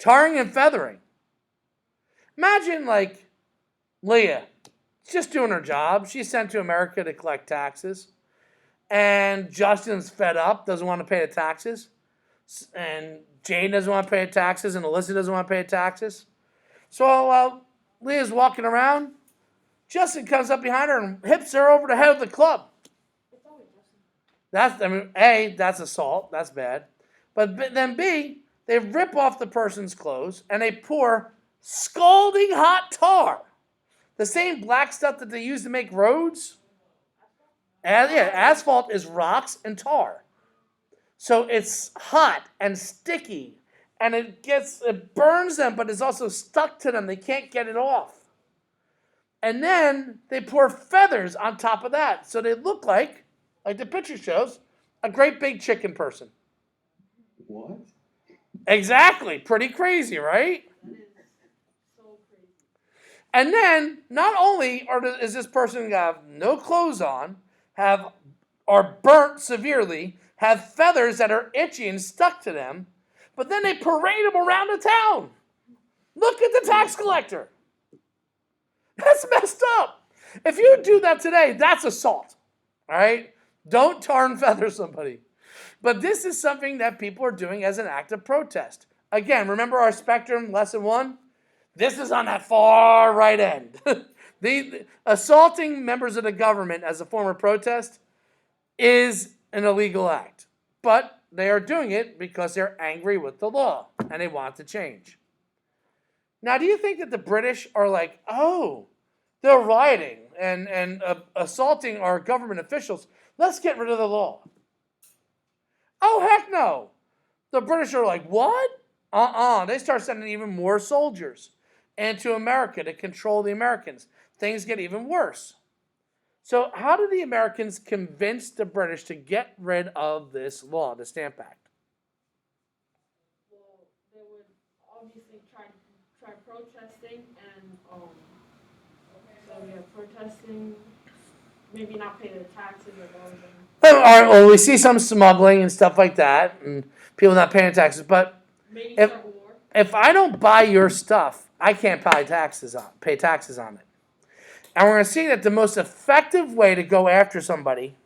Tarring and feathering. Imagine like Leah, just doing her job. She's sent to America to collect taxes. And Justin's fed up, doesn't want to pay the taxes. And Jane doesn't want to pay the taxes, and Alyssa doesn't want to pay the taxes. So while Leah's walking around, Justin comes up behind her and hips her over the head of the club. That's assault. That's bad. But then B, they rip off the person's clothes and they pour scalding hot tar. The same black stuff that they use to make roads. Asphalt is rocks and tar. So it's hot and sticky. And it burns them, but it's also stuck to them. They can't get it off. And then they pour feathers on top of that. So they look like the picture shows, a great big chicken person. What? Exactly. Pretty crazy, right? That is so crazy. And then, not only is this person have no clothes on, are burnt severely, have feathers that are itchy and stuck to them, but then they parade them around the town. Look at the tax collector. That's messed up. If you do that today, that's assault. All right? Don't tar and feather somebody. But this is something that people are doing as an act of protest. Again, remember our spectrum, lesson 1? This is on that far right end. The assaulting members of the government as a form of protest is an illegal act. But they are doing it because they're angry with the law and they want to change. Now, do you think that the British are like, oh, they're rioting and assaulting our government officials? Let's get rid of the law. Oh, heck no. The British are like, what? They start sending even more soldiers into America to control the Americans. Things get even worse. So how do the Americans convince the British to get rid of this law, the Stamp Act? Well, they would obviously try protesting and protesting, maybe not pay the taxes or those. All right, well, we see some smuggling and stuff like that, and people not paying taxes. But Maybe start war. if I don't buy your stuff, I can't pay taxes on it. And we're going to see that the most effective way to go after somebody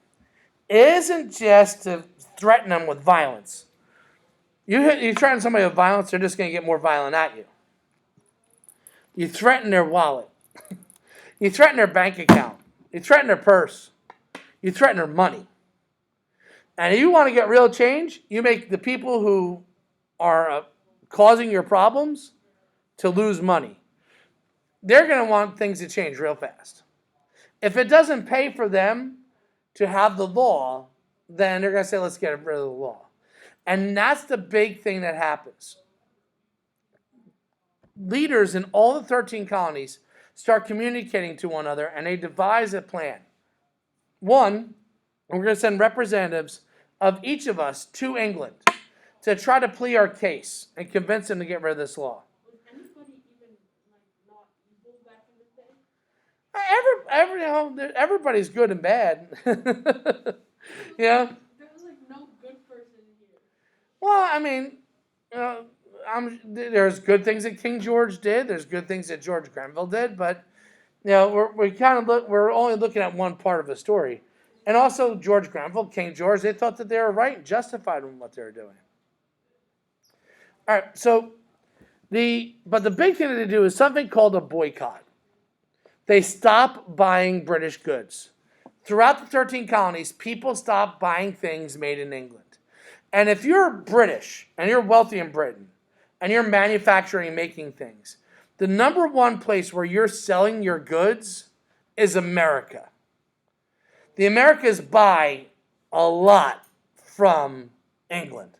isn't just to threaten them with violence. You threaten somebody with violence, they're just going to get more violent at you. You threaten their wallet. You threaten their bank account. You threaten their purse. You threaten their money. And if you want to get real change, you make the people who are causing your problems to lose money. They're going to want things to change real fast. If it doesn't pay for them to have the law, then they're going to say, let's get rid of the law. And that's the big thing that happens. Leaders in all the 13 colonies start communicating to one another, and they devise a plan. One, we're going to send representatives of each of us to England to try to plead our case and convince them to get rid of this law. Was anybody even not evil back in the day? Everybody's good and bad. Yeah. There was no good person here. Well, I mean, there's good things that King George did. There's good things that George Grenville did, but we're only looking at one part of the story. And also George Grenville, King George, they thought that they were right and justified in what they were doing. All right, but the big thing that they do is something called a boycott. They stop buying British goods. Throughout the 13 colonies, people stop buying things made in England. And if you're British and you're wealthy in Britain and you're manufacturing and making things, the number one place where you're selling your goods is America. The Americans buy a lot from England.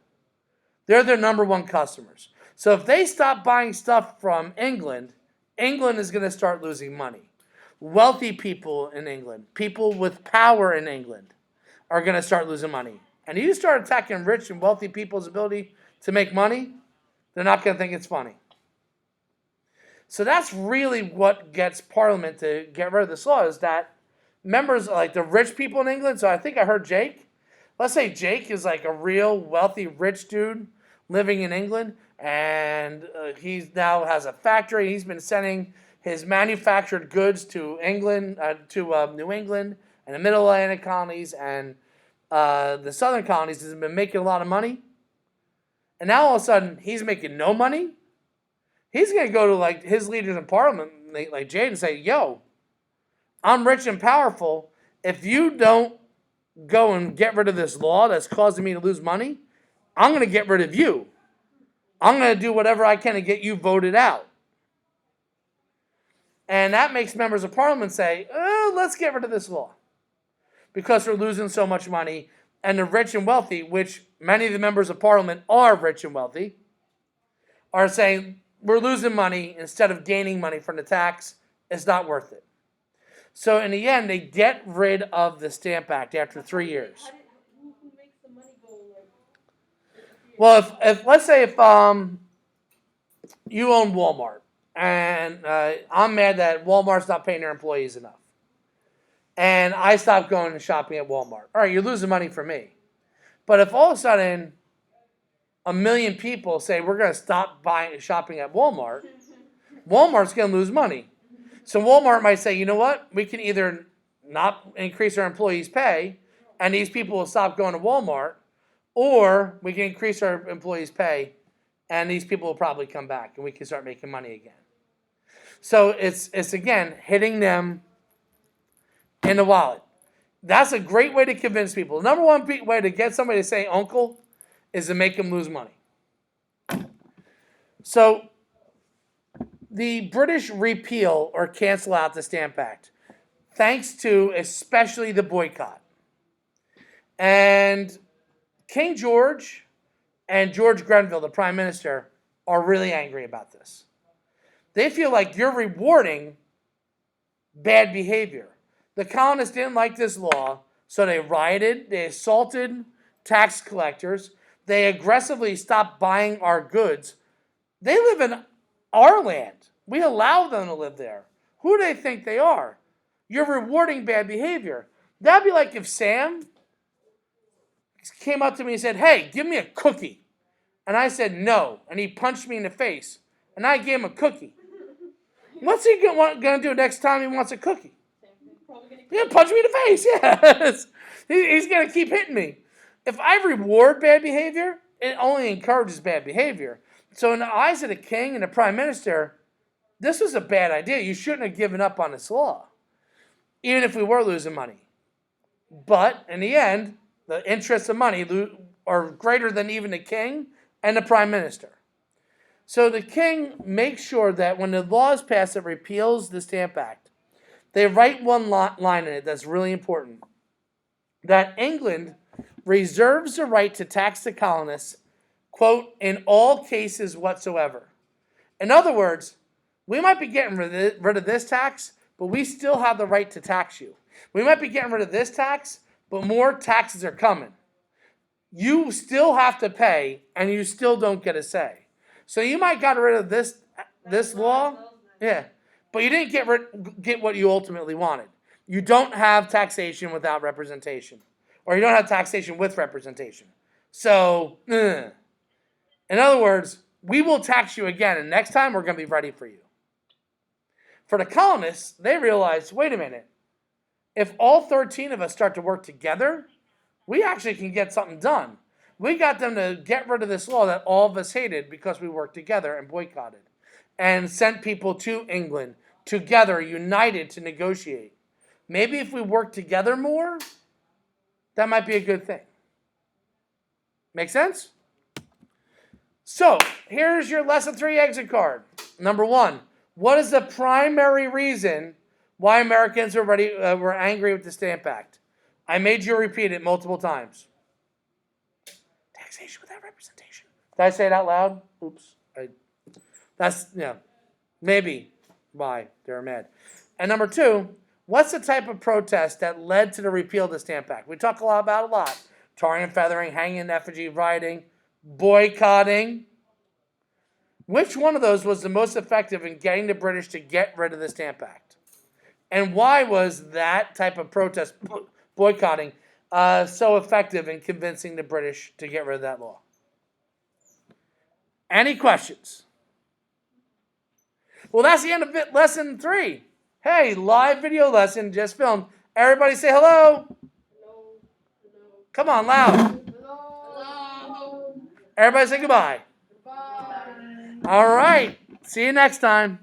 They're their number one customers. So if they stop buying stuff from England, England is going to start losing money. Wealthy people in England, people with power in England, are going to start losing money. And you start attacking rich and wealthy people's ability to make money, they're not going to think it's funny. So that's really what gets Parliament to get rid of this law, is that members, like the rich people in England, so I think I heard Jake. Let's say Jake is like a real wealthy rich dude living in England, and he now has a factory. He's been sending his manufactured goods to England, to New England and the Middle Atlantic colonies and the Southern colonies. Has been making a lot of money, and now all of a sudden he's making no money. He's going to go to like his leaders in Parliament, like Jade, and say, "Yo, I'm rich and powerful. If you don't go and get rid of this law that's causing me to lose money, I'm going to get rid of you. I'm going to do whatever I can to get you voted out." And that makes members of Parliament say, let's get rid of this law because we're losing so much money. And the rich and wealthy, which many of the members of Parliament are rich and wealthy, are saying we're losing money instead of gaining money from the tax. It's not worth it. So in the end, they get rid of the Stamp Act after 3 years. Who makes the money go like? Well, if let's say if you own Walmart and I'm mad that Walmart's not paying their employees enough, and I stop going and shopping at Walmart. All right, you're losing money for me. But if all of a sudden 1 million people say we're going to stop shopping at Walmart, Walmart's going to lose money. So Walmart might say, you know what? We can either not increase our employees' pay, and these people will stop going to Walmart, or we can increase our employees' pay, and these people will probably come back, and we can start making money again. So it's again hitting them in the wallet. That's a great way to convince people. The number one way to get somebody to say uncle is to make them lose money. So the British repeal or cancel out the Stamp Act, thanks to especially the boycott. And King George and George Grenville, the Prime Minister, are really angry about this. They feel like you're rewarding bad behavior. The colonists didn't like this law, so they rioted, they assaulted tax collectors, they aggressively stopped buying our goods. They live in our land. We allow them to live there. Who do they think they are? You're rewarding bad behavior. That'd be like if Sam came up to me and said, "Hey, give me a cookie." And I said no, and he punched me in the face, and I gave him a cookie. What's he going to do next time he wants a cookie? Yeah, punch me in the face, yes. He's going to keep hitting me. If I reward bad behavior, it only encourages bad behavior. So in the eyes of the king and the prime minister, this was a bad idea. You shouldn't have given up on this law, even if we were losing money. But in the end, the interests of money are greater than even the king and the prime minister. So the king makes sure that when the law is passed that repeals the Stamp Act, they write one line in it that's really important. That England reserves the right to tax the colonists, quote, in all cases whatsoever. In other words, we might be getting rid of this tax, but we still have the right to tax you. We might be getting rid of this tax, but more taxes are coming. You still have to pay, and you still don't get a say. So you might got rid of this law, yeah, but you didn't get what you ultimately wanted. You don't have taxation without representation, or you don't have taxation with representation. So, in other words, we will tax you again, and next time we're going to be ready for you. For the colonists, they realized, wait a minute, if all 13 of us start to work together, we actually can get something done. We got them to get rid of this law that all of us hated because we worked together and boycotted and sent people to England together, united to negotiate. Maybe if we work together more, that might be a good thing. Make sense? So, here's your lesson 3 exit card. Number 1, what is the primary reason why Americans were angry with the Stamp Act? I made you repeat it multiple times. Taxation without representation. Did I say it out loud? Oops. Maybe why they're mad. And number 2, what's the type of protest that led to the repeal of the Stamp Act? We talk about a lot. Tarring and feathering, hanging in effigy, rioting, boycotting. Which one of those was the most effective in getting the British to get rid of the Stamp Act? And why was that type of protest, boycotting, so effective in convincing the British to get rid of that law? Any questions? Well, that's the end of lesson 3. Hey, live video lesson just filmed. Everybody say hello. Hello. Hello. Come on, loud. Hello. Everybody say goodbye. Bye. All right. See you next time.